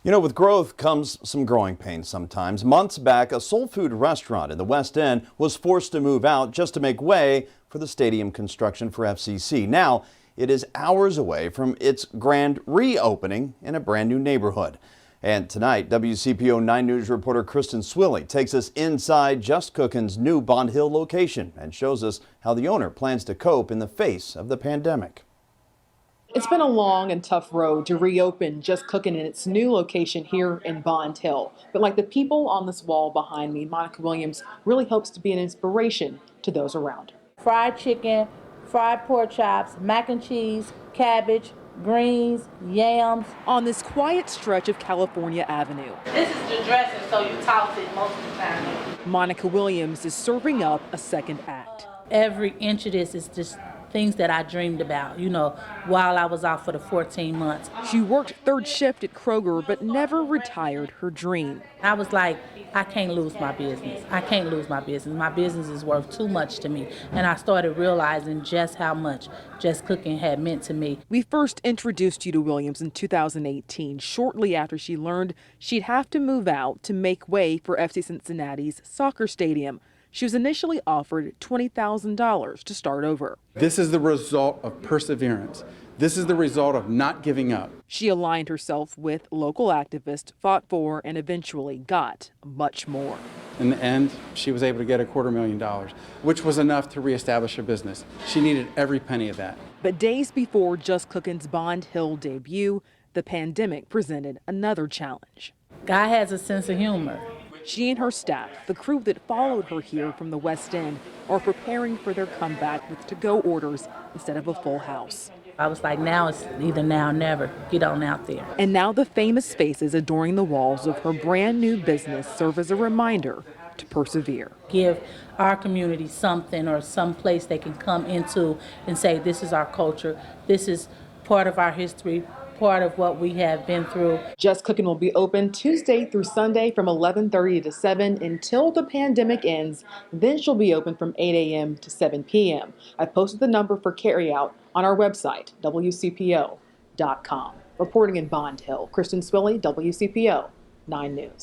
You know, with growth comes some growing pains sometimes. Months back, a soul food restaurant in the West End was forced to move out just to make way for the stadium construction for FCC. Now, it is hours away from its grand reopening in a brand new neighborhood. And tonight, WCPO 9 News reporter Kristen Swilley takes us inside Just Cookin's new Bond Hill location and shows us how the owner plans to cope in the face of the pandemic. It's been a long and tough road to reopen Just Cookin in its new location here in Bond Hill. But like the people on this wall behind me, Monica Williams really hopes to be an inspiration to those around her. Fried chicken, fried pork chops, mac and cheese, cabbage, greens, yams. On this quiet stretch of California Avenue, This is the dressing, so you toss it most of the time. Monica Williams is serving up a second act. Every inch of this is just things that I dreamed about, while I was out for the 14 months. She worked third shift at Kroger, but never retired her dream. I was like, I can't lose my business. I can't lose my business. My business is worth too much to me. And I started realizing just how much Just Cookin had meant to me. We first introduced you to Williams in 2018, shortly after she learned she'd have to move out to make way for FC Cincinnati's soccer stadium. She was initially offered $20,000 to start over. This is the result of perseverance. This is the result of not giving up. She aligned herself with local activists, fought for, and eventually got much more. In the end, she was able to get $250,000, which was enough to reestablish her business. She needed every penny of that. But days before Just Cookin's Bond Hill debut, the pandemic presented another challenge. God has a sense of humor. She and her staff, the crew that followed her here from the West End, are preparing for their comeback with to-go orders instead of a full house. I was like, now it's either now or never. Get on out there. And now the famous faces adoring the walls of her brand new business serve as a reminder to persevere. Give our community something or some place they can come into and say, this is our culture, this is part of our history, part of what we have been through. Just Cookin will be open Tuesday through Sunday from 11:30 to 7 until the pandemic ends. Then she'll be open from 8 a.m. to 7 p.m. I posted the number for carryout on our website, WCPO.com. Reporting in Bond Hill, Kristen Swilley, WCPO 9 News.